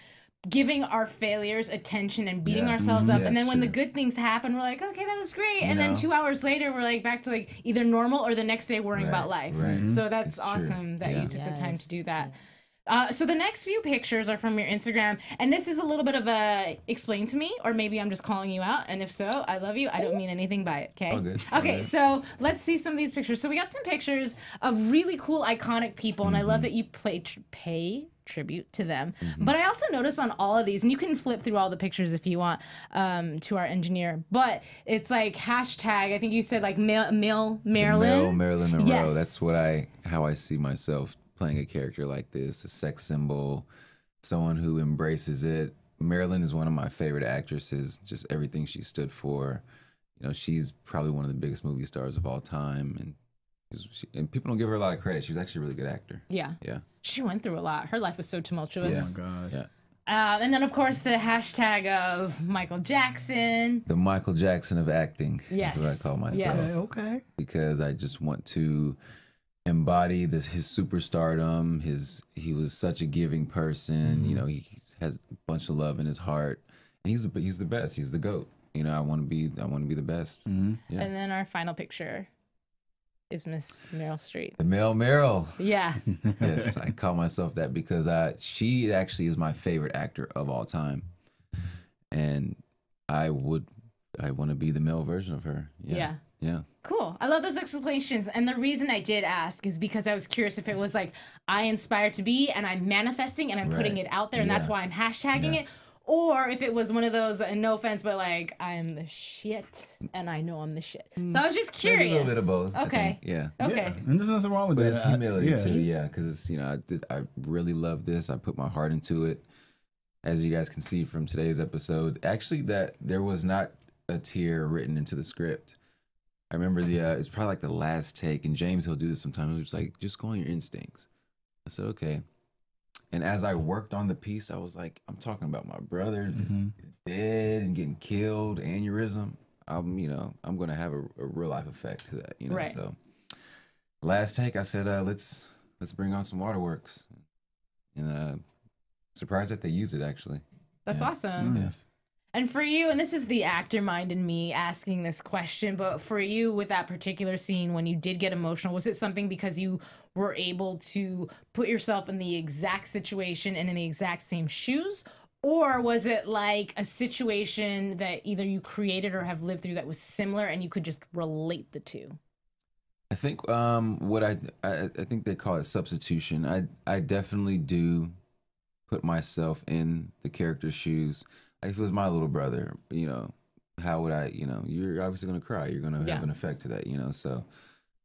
giving our failures attention and beating ourselves up, and then when the good things happen, we're like, okay, that was great, and then 2 hours later we're like back to like either normal or the next day worrying about life. So that's awesome that you took the time to do that. So the next few pictures are from your Instagram, and this is a little bit of a explain to me, or maybe I'm just calling you out, and if so, I love you. I don't mean anything by it, okay? All good. Okay, so let's see some of these pictures. So we got some pictures of really cool, iconic people, and I love that you pay tribute to them. But I also noticed on all of these, and you can flip through all the pictures if you want, to our engineer, but it's like hashtag, I think you said like Marilyn. Marilyn Monroe. Yes. That's how I see myself playing a character like this, a sex symbol, someone who embraces it. Marilyn is one of my favorite actresses, just everything she stood for. You know, she's probably one of the biggest movie stars of all time, and people don't give her a lot of credit. She was actually a really good actor. Yeah. Yeah. She went through a lot. Her life was so tumultuous. Oh my God. Yeah. And then, of course, the hashtag of Michael Jackson. The Michael Jackson of acting. Yes. Is what I call myself. Yes. Okay. Because I just want to embody his superstardom. He was such a giving person. You know, he has a bunch of love in his heart, and he's the best. He's the GOAT. You know, I want to be the best. Yeah. And then our final picture is Miss Meryl Streep. The male Meryl. Yeah. Yes, I call myself that because she actually is my favorite actor of all time, and I want to be the male version of her. Yeah. Cool. I love those explanations. And the reason I did ask is because I was curious if it was like I inspire to be and I'm manifesting and I'm putting it out there and that's why I'm hashtagging it. Or if it was one of those, no offense, but like I'm the shit and I know I'm the shit. So I was just curious. Maybe a little bit of both. Okay. I think. Yeah. Okay. Yeah. And there's nothing wrong with But that. it's humility too, because it's, you know, I really love this. I put my heart into it. As you guys can see from today's episode, actually that there was not a tear written into the script. I remember it's probably like the last take, and James, he'll do this sometimes. He was like, just go on your instincts. I said, okay. And as I worked on the piece, I was like, I'm talking about my brother is dead and getting killed, aneurysm. I'm going to have a real life effect to that, you know? Right. So last take, I said, let's bring on some waterworks. And surprised that they use it, actually. That's awesome. Yes. And for you, and this is the actor mind in me asking this question, but for you with that particular scene, when you did get emotional, was it something because you were able to put yourself in the exact situation and in the exact same shoes? Or was it like a situation that either you created or have lived through that was similar and you could just relate the two? I think what I think they call it substitution. I definitely do put myself in the character's shoes. Like if it was my little brother, you know, how would I, you know, you're obviously gonna cry. You're gonna have an effect to that, you know. So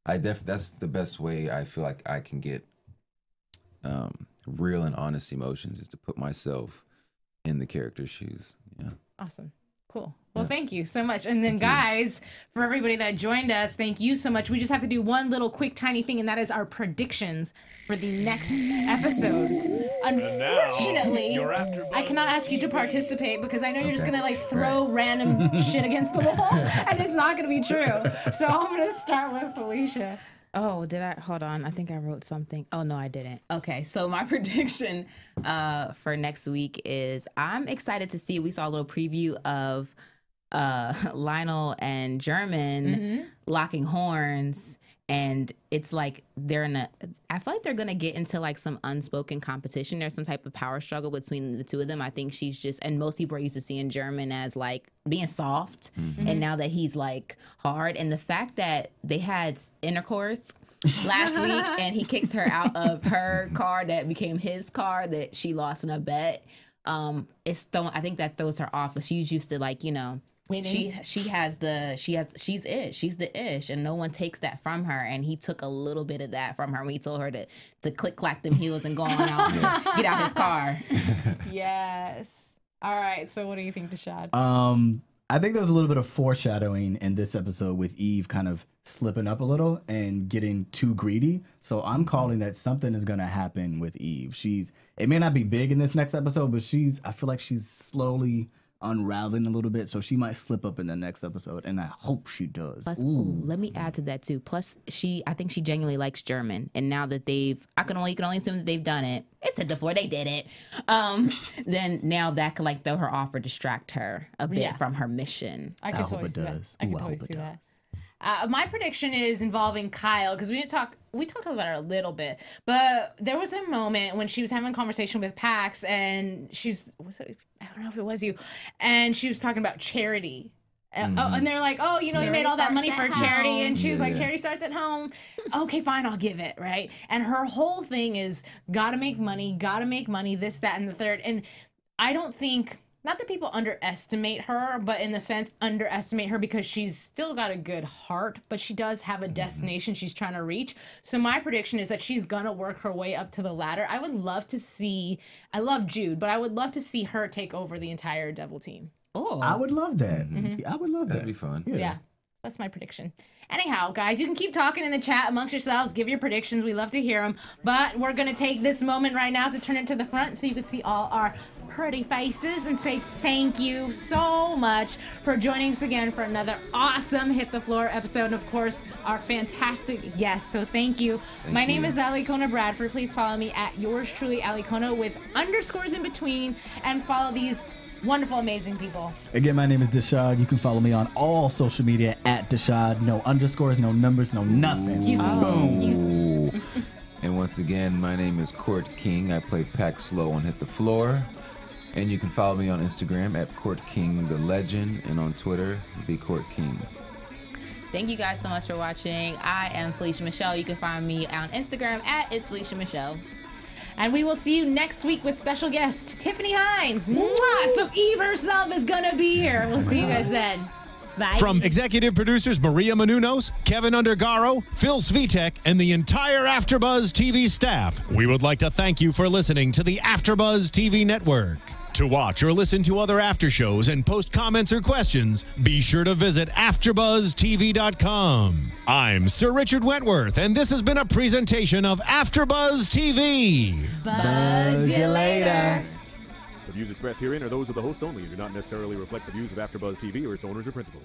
that's the best way I feel like I can get real and honest emotions is to put myself in the character's shoes. Yeah. Awesome. Cool. Well, thank you so much. And then, guys, for everybody that joined us, thank you so much. We just have to do one little quick tiny thing, and that is our predictions for the next episode. Unfortunately, I cannot ask you to participate because I know you're just going to like throw random shit against the wall, and it's not going to be true. So I'm going to start with Felicia. Oh, did I? Hold on. I think I wrote something. Oh, no, I didn't. Okay, so my prediction for next week is I'm excited to see. We saw a little preview of Lionel and German locking horns. And it's like I feel like they're going to get into like some unspoken competition. There's some type of power struggle between the two of them. I think she's just, and most people are used to seeing German as like being soft. And now that he's like hard. And the fact that they had intercourse last week and he kicked her out of her car that became his car that she lost in a bet. I think that throws her off, but she's used to like, you know, winning. She's the ish, and no one takes that from her. And he took a little bit of that from her when he told her to click clack them heels and go on out, get out his car. Yes. All right. So what do you think, Deshad? I think there was a little bit of foreshadowing in this episode with Eve kind of slipping up a little and getting too greedy. So I'm calling that something is going to happen with Eve. It may not be big in this next episode, but I feel like she's slowly unraveling a little bit, so she might slip up in the next episode, and I hope she does. Plus, let me add to that too. Plus, I think she genuinely likes German, and now that you can only assume that they've done it. It's hit the floor, they did it. Then now that could like throw her off or distract her a bit from her mission. I could totally see that. I could totally see that. My prediction is involving Kyle, because we talked about her a little bit, but there was a moment when she was having a conversation with Pax, and I don't know if it was you, and she was talking about charity. And they're like, oh, you know, you made all that money for charity. And she was like, charity starts at home. Okay, fine, I'll give it, right? And her whole thing is gotta make money, this, that, and the third. And I don't think, not that people underestimate her, but in the sense underestimate her because she's still got a good heart, but she does have a destination she's trying to reach. So my prediction is that she's gonna work her way up to the ladder. I love Jude, but I would love to see her take over the entire Devil team. Oh, I would love that. I would love that. That'd be fun. Yeah. That's my prediction. Anyhow, guys, you can keep talking in the chat amongst yourselves. Give your predictions. We love to hear them. But we're going to take this moment right now to turn it to the front so you can see all our pretty faces and say thank you so much for joining us again for another awesome Hit the Floor episode. And, of course, our fantastic guests. So thank you. My name is Alicona Bradford. Please follow me at yours truly, Alicona, with underscores in between. And follow these wonderful, amazing people. Again, my name is Deshad. You can follow me on all social media at Deshad. No underscores, no numbers, no nothing. Boom. And once again, my name is Cort King. I play Pax Lowe on Hit the Floor. And you can follow me on Instagram at Cort King the Legend, and on Twitter, The Cort King. Thank you guys so much for watching. I am Felicia Michelle. You can find me on Instagram at It's Felicia Michelle. And we will see you next week with special guest Tiffany Hines. Mwah! So Eve herself is going to be here. We'll see you guys then. Bye. From executive producers Maria Menounos, Keven Undergaro, Phil Svitek, and the entire AfterBuzz TV staff, we would like to thank you for listening to the AfterBuzz TV network. To watch or listen to other after shows and post comments or questions, be sure to visit AfterBuzzTV.com. I'm Sir Richard Wentworth, and this has been a presentation of AfterBuzz TV. Buzz you later. The views expressed herein are those of the hosts only and do not necessarily reflect the views of AfterBuzz TV or its owners or principals.